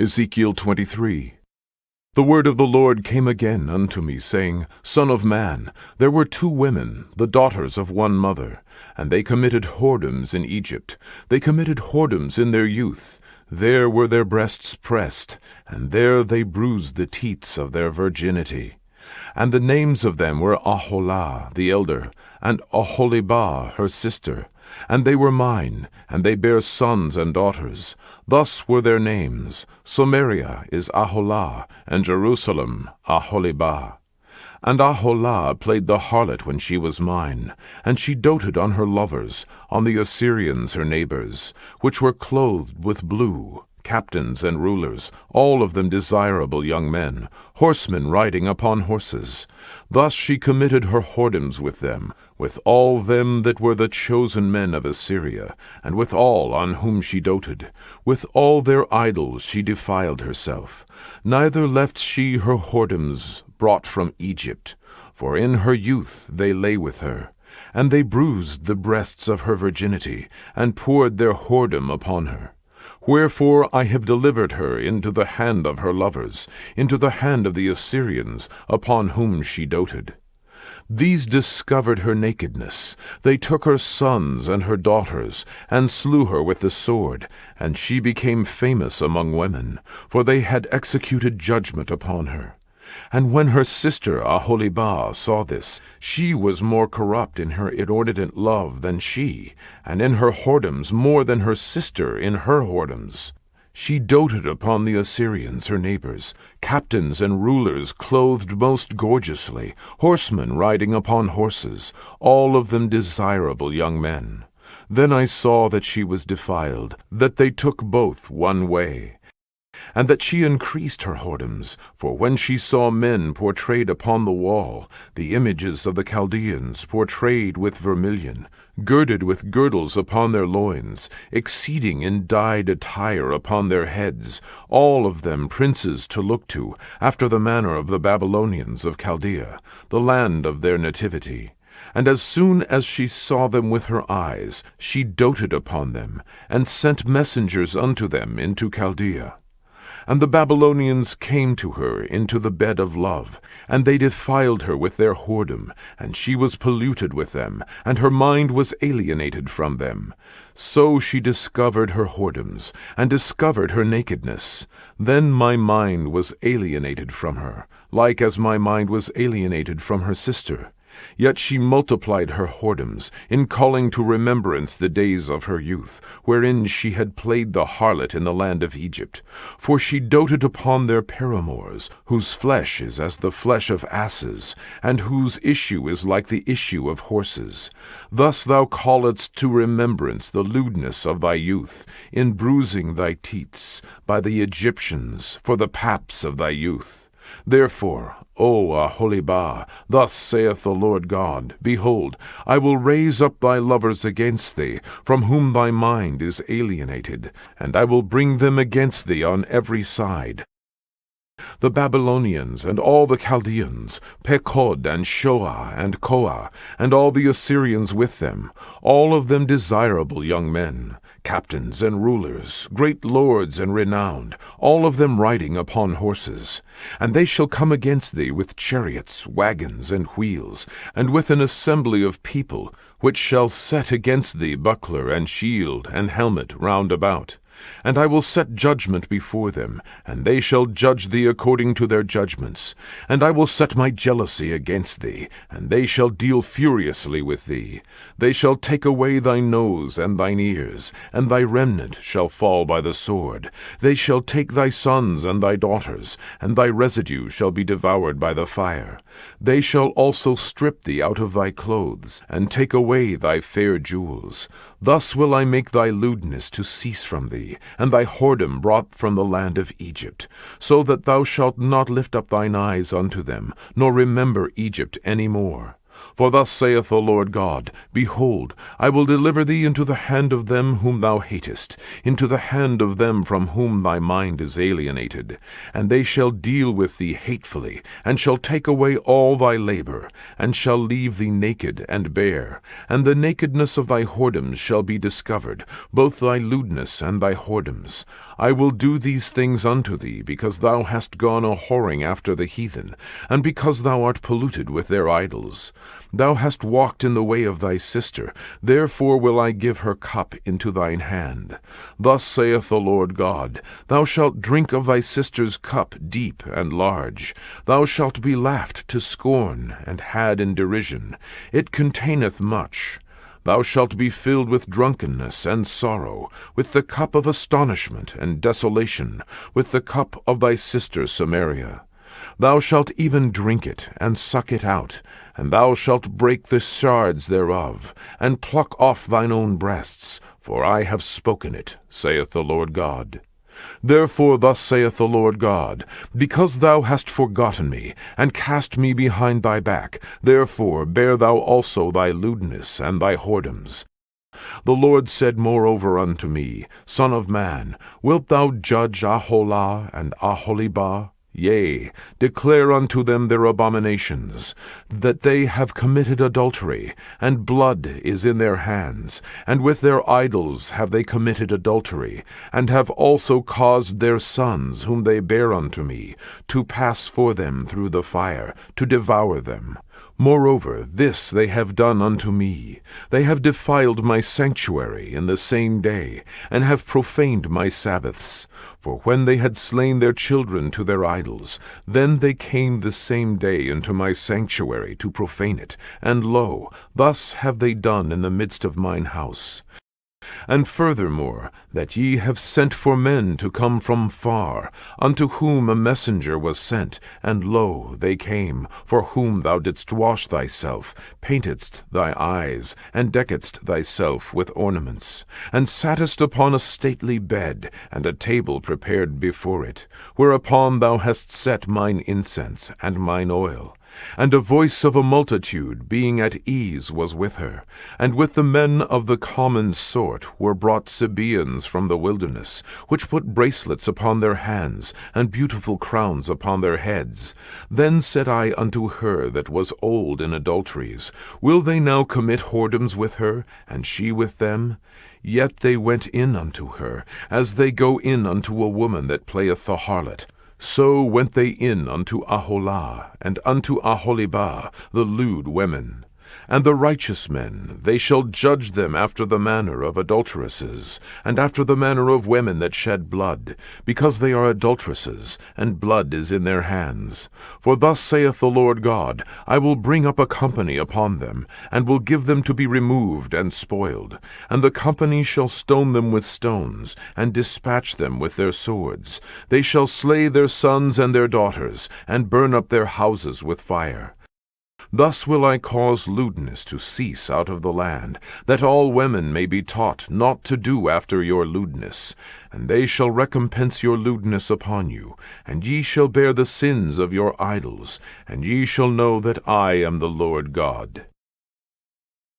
Ezekiel 23. The word of the Lord came again unto me, saying, Son of man, there were 2 women, the daughters of one mother, and they committed whoredoms in Egypt. They committed whoredoms in their youth. There were their breasts pressed, and there they bruised the teats of their virginity. And the names of them were Aholah the elder, and Aholibah her sister. And they were mine, and they bare sons and daughters. Thus were their names. Samaria is Aholah, and Jerusalem Aholibah. And Aholah played the harlot when she was mine, and she doted on her lovers, on the Assyrians her neighbors, which were clothed with blue, captains and rulers, all of them desirable young men, horsemen riding upon horses. Thus she committed her whoredoms with them, with all them that were the chosen men of Assyria, and with all on whom she doted. With all their idols she defiled herself. Neither left she her whoredoms brought from Egypt, for in her youth they lay with her. And they bruised the breasts of her virginity, and poured their whoredom upon her. Wherefore I have delivered her into the hand of her lovers, into the hand of the Assyrians, upon whom she doted. These discovered her nakedness. They took her sons and her daughters, and slew her with the sword, and she became famous among women, for they had executed judgment upon her. And when her sister Aholibah saw this, she was more corrupt in her inordinate love than she, and in her whoredoms more than her sister in her whoredoms. She doted upon the Assyrians her neighbors, captains and rulers clothed most gorgeously, horsemen riding upon horses, all of them desirable young men. Then I saw that she was defiled, that they took both one way, and that she increased her whoredoms, for when she saw men pourtrayed upon the wall, the images of the Chaldeans pourtrayed with vermilion, girded with girdles upon their loins, exceeding in dyed attire upon their heads, all of them princes to look to, after the manner of the Babylonians of Chaldea, the land of their nativity. And as soon as she saw them with her eyes, she doted upon them, and sent messengers unto them into Chaldea. And the Babylonians came to her into the bed of love, and they defiled her with their whoredom, and she was polluted with them, and her mind was alienated from them. So she discovered her whoredoms, and discovered her nakedness. Then my mind was alienated from her, like as my mind was alienated from her sister. Yet she multiplied her whoredoms, in calling to remembrance the days of her youth, wherein she had played the harlot in the land of Egypt. For she doted upon their paramours, whose flesh is as the flesh of asses, and whose issue is like the issue of horses. Thus thou calledst to remembrance the lewdness of thy youth, in bruising thy teats by the Egyptians for the paps of thy youth. Therefore, O Aholibah, thus saith the Lord God, Behold, I will raise up thy lovers against thee, from whom thy mind is alienated, and I will bring them against thee on every side. The Babylonians and all the Chaldeans, Pekod and Shoa and Koa, and all the Assyrians with them, all of them desirable young men, captains and rulers, great lords and renowned, all of them riding upon horses. And they shall come against thee with chariots, wagons, and wheels, and with an assembly of people, which shall set against thee buckler and shield and helmet round about. And I will set judgment before them, and they shall judge thee according to their judgments. And I will set my jealousy against thee, and they shall deal furiously with thee. They shall take away thy nose and thine ears, and thy remnant shall fall by the sword. They shall take thy sons and thy daughters, and thy residue shall be devoured by the fire. They shall also strip thee out of thy clothes, and take away thy fair jewels. Thus will I make thy lewdness to cease from thee, and thy whoredom brought from the land of Egypt, so that thou shalt not lift up thine eyes unto them, nor remember Egypt any more. For thus saith the Lord God, Behold, I will deliver thee into the hand of them whom thou hatest, into the hand of them from whom thy mind is alienated. And they shall deal with thee hatefully, and shall take away all thy labor, and shall leave thee naked and bare. And the nakedness of thy whoredoms shall be discovered, both thy lewdness and thy whoredoms. I will do these things unto thee, because thou hast gone a whoring after the heathen, and because thou art polluted with their idols. Thou hast walked in the way of thy sister, therefore will I give her cup into thine hand. Thus saith the Lord God, Thou shalt drink of thy sister's cup deep and large. Thou shalt be laughed to scorn, and had in derision. It containeth much. Thou shalt be filled with drunkenness and sorrow, with the cup of astonishment and desolation, with the cup of thy sister Samaria. Thou shalt even drink it, and suck it out, and thou shalt break the shards thereof, and pluck off thine own breasts, for I have spoken it, saith the Lord God. Therefore thus saith the Lord God, Because thou hast forgotten me, and cast me behind thy back, therefore bear thou also thy lewdness and thy whoredoms. The Lord said moreover unto me, Son of man, wilt thou judge Aholah and Aholibah? Yea, declare unto them their abominations, that they have committed adultery, and blood is in their hands, and with their idols have they committed adultery, and have also caused their sons, whom they bear unto me, to pass for them through the fire, to devour them. Moreover, this they have done unto me. They have defiled my sanctuary in the same day, and have profaned my Sabbaths. For when they had slain their children to their idols, then they came the same day into my sanctuary to profane it, and lo, thus have they done in the midst of mine house. And furthermore, that ye have sent for men to come from far, unto whom a messenger was sent, and lo, they came, for whom thou didst wash thyself, paintedst thy eyes, and deckedst thyself with ornaments, and sattest upon a stately bed, and a table prepared before it, whereupon thou hast set mine incense and mine oil. And a voice of a multitude, being at ease, was with her. And with the men of the common sort were brought Sabaeans from the wilderness, which put bracelets upon their hands, and beautiful crowns upon their heads. Then said I unto her that was old in adulteries, Will they now commit whoredoms with her, and she with them? Yet they went in unto her, as they go in unto a woman that playeth the harlot. So went they in unto Aholah and unto Aholibah, the lewd women. And the righteous men, they shall judge them after the manner of adulteresses, and after the manner of women that shed blood, because they are adulteresses, and blood is in their hands. For thus saith the Lord God, I will bring up a company upon them, and will give them to be removed and spoiled. And the company shall stone them with stones, and dispatch them with their swords. They shall slay their sons and their daughters, and burn up their houses with fire. Thus will I cause lewdness to cease out of the land, that all women may be taught not to do after your lewdness. And they shall recompense your lewdness upon you, and ye shall bear the sins of your idols, and ye shall know that I am the Lord God.